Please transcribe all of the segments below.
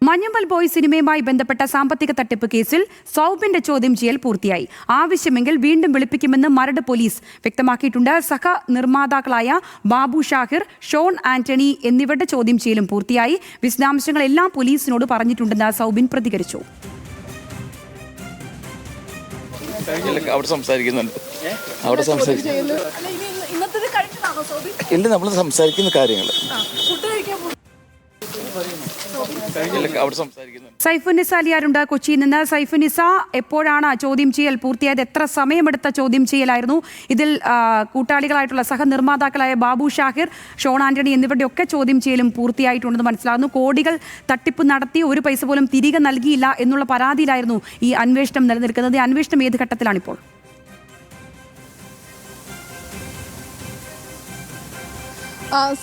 Manjummel boy സിനിമയുമായി ബന്ധപ്പെട്ട സാമ്പത്തിക തട്ടിപ്പ് കേസിൽ സൗബിന്റെ ചോദ്യം ചെയ്യൽ പൂർത്തിയായി. ആവശ്യമെങ്കിൽ വീണ്ടും വിളിപ്പിക്കുമെന്ന് മരട് പോലീസ് വ്യക്തമാക്കിയിട്ടുണ്ട്. സഹ നിർമ്മാതാക്കളായ ബാബു ഷാഹിർ, ഷോൺ ആന്റണി എന്നിവരുടെ ചോദ്യം ചെയ്യലും പൂർത്തിയായി. വിശദാംശങ്ങളെല്ലാം പോലീസിനോട് പറഞ്ഞിട്ടുണ്ടെന്ന് സൗബിൻ പ്രതികരിച്ചു. നമ്മൾ സംസാരിക്കുന്ന കാര്യങ്ങൾ സൈഫുന്നിസ അലിയാരുണ്ട് കൊച്ചിയിൽ നിന്ന്. സൈഫുന്നിസ, എപ്പോഴാണ് ചോദ്യം ചെയ്യൽ പൂർത്തിയായത്? എത്ര സമയമെടുത്ത ചോദ്യം ചെയ്യലായിരുന്നു? ഇതിൽ കൂട്ടാളികളായിട്ടുള്ള സഹനിർമ്മാതാക്കളായ ബാബു ഷാഹിർ, ഷോൺ ആന്റണി എന്നിവരുടെ ഒക്കെ ചോദ്യം ചെയ്യലും പൂർത്തിയായിട്ടുണ്ടെന്ന് മനസ്സിലാകുന്നു. കോടികൾ തട്ടിപ്പ് നടത്തി ഒരു പൈസ പോലും തിരികെ നൽകിയില്ല എന്നുള്ള പരാതിയിലായിരുന്നു ഈ അന്വേഷണം നിലനിൽക്കുന്നത്. അന്വേഷണം ഏത് ഘട്ടത്തിലാണിപ്പോൾ?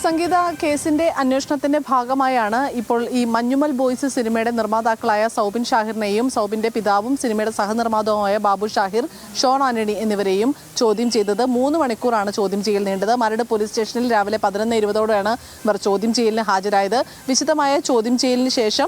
സംഗീത, കേസിന്റെ അന്വേഷണത്തിന്റെ ഭാഗമായാണ് ഇപ്പോൾ ഈ മഞ്ഞുമൽ ബോയ്സ് സിനിമയുടെ നിർമ്മാതാക്കളായ സൗബിൻ ഷാഹിറിനെയും സൗബിന്റെ പിതാവും സിനിമയുടെ സഹനിർമ്മാതാവുമായ ബാബു ഷാഹിർ, ഷോൺ ആന്റണി എന്നിവരെയും ചോദ്യം ചെയ്തത്. 3 മണിക്കൂറാണ് ചോദ്യം ചെയ്യൽ നീണ്ടത്. മരട് പോലീസ് സ്റ്റേഷനിൽ രാവിലെ 11:20 ഇവർ ചോദ്യം ചെയ്യലിന് ഹാജരായത്. വിശദമായ ചോദ്യം ചെയ്യലിന് ശേഷം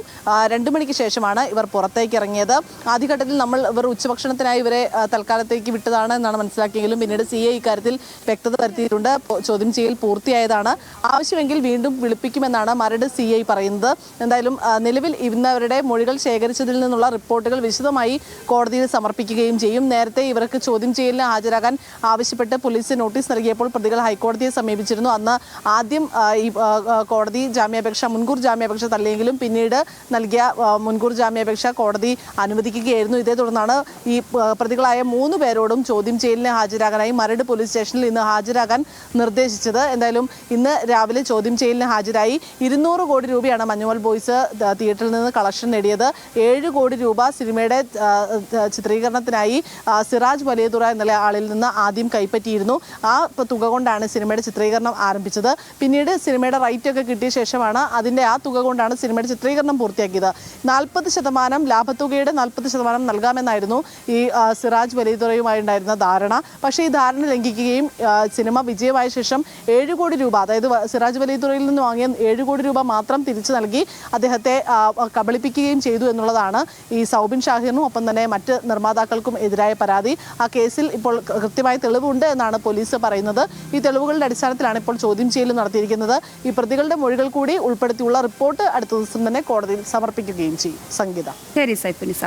2 മണിക്ക് ശേഷമാണ് ഇവർ പുറത്തേക്ക് ഇറങ്ങിയത്. ആദ്യഘട്ടത്തിൽ ഇവർ ഉച്ചഭക്ഷണത്തിനായി ഇവരെ തൽക്കാലത്തേക്ക് വിട്ടതാണ് എന്നാണ് മനസ്സിലാക്കിയെങ്കിലും പിന്നീട് CA ഇക്കാര്യത്തിൽ വ്യക്തത വരുത്തിയിട്ടുണ്ട്. ചോദ്യം ചെയ്യൽ പൂർത്തിയായതാണ്. ആവശ്യമെങ്കിൽ വീണ്ടും വിളിപ്പിക്കുമെന്നാണ് മരട് CI പറയുന്നത്. എന്തായാലും നിലവിൽ ഇന്നവരുടെ മൊഴികൾ ശേഖരിച്ചതിൽ നിന്നുള്ള റിപ്പോർട്ടുകൾ വിശദമായി കോടതിയിൽ സമർപ്പിക്കുകയും ചെയ്യും. നേരത്തെ ഇവർക്ക് ചോദ്യം ചെയ്യലിന് ഹാജരാകാൻ ആവശ്യപ്പെട്ട് പോലീസ് നോട്ടീസ് നൽകിയപ്പോൾ പ്രതികൾ ഹൈക്കോടതിയെ സമീപിച്ചിരുന്നു. അന്ന് ആദ്യം ഈ കോടതി മുൻകൂർ ജാമ്യാപേക്ഷ തള്ളിയെങ്കിലും പിന്നീട് നൽകിയ മുൻകൂർ ജാമ്യാപേക്ഷ കോടതി അനുവദിക്കുകയായിരുന്നു. ഇതേ തുടർന്നാണ് ഈ പ്രതികളായ 3 പേരോടും ചോദ്യം ചെയ്യലിന് ഹാജരാകാനായി മരട് പോലീസ് സ്റ്റേഷനിൽ ഇന്ന് ഹാജരാകാൻ നിർദ്ദേശിച്ചത്. എന്തായാലും ഇന്ന് രാവിലെ ചോദ്യം ചെയ്യലിന് ഹാജരായി. 200 കോടി രൂപയാണ് മഞ്ഞുമൽ ബോയ്സ് തിയേറ്ററിൽ നിന്ന് കളക്ഷൻ നേടിയത്. 7 കോടി രൂപ സിനിമയുടെ ചിത്രീകരണത്തിനായി സിറാജ് വലിയതുറ എന്നുള്ള ആളിൽ നിന്ന് ആദ്യം കൈപ്പറ്റിയിരുന്നു. ആ തുക കൊണ്ടാണ് സിനിമയുടെ ചിത്രീകരണം ആരംഭിച്ചത്. പിന്നീട് സിനിമയുടെ റൈറ്റ് ഒക്കെ കിട്ടിയ ശേഷമാണ് അതിൻ്റെ ആ തുക കൊണ്ടാണ് സിനിമയുടെ ചിത്രീകരണം പൂർത്തിയാക്കിയത്. 40% ലാഭത്തുകയുടെ 40% നൽകാമെന്നായിരുന്നു ഈ സിറാജ് വലിയതുറയുമായി ഉണ്ടായിരുന്ന ധാരണ. പക്ഷേ ഈ ധാരണ ലംഘിക്കുകയും സിനിമ വിജയമായ ശേഷം 7 കോടി രൂപ, അതായത് സിറാജ് വലിയതുറയിൽ നിന്ന് വാങ്ങിയ 7 കോടി രൂപ മാത്രം തിരിച്ചു നൽകി അദ്ദേഹത്തെ കബളിപ്പിക്കുകയും ചെയ്തു എന്നുള്ളതാണ് ഈ സൗബിൻ ഷാഹിറിനും ഒപ്പം തന്നെ മറ്റ് നിർമ്മാതാക്കൾക്കും എതിരായ പരാതി. ആ കേസിൽ ഇപ്പോൾ കൃത്യമായ തെളിവുണ്ട് എന്നാണ് പോലീസ് പറയുന്നത്. ഈ തെളിവുകളുടെ അടിസ്ഥാനത്തിലാണ് ഇപ്പോൾ ചോദ്യം ചെയ്യൽ നടത്തിയിരിക്കുന്നത്. ഈ പ്രതികളുടെ മൊഴികൾ കൂടി ഉൾപ്പെടുത്തിയുള്ള റിപ്പോർട്ട് അടുത്ത ദിവസം തന്നെ കോടതിയിൽ സമർപ്പിക്കുകയും ചെയ്യും. സംഗീത. ശരി സൈഫുന്നിസ.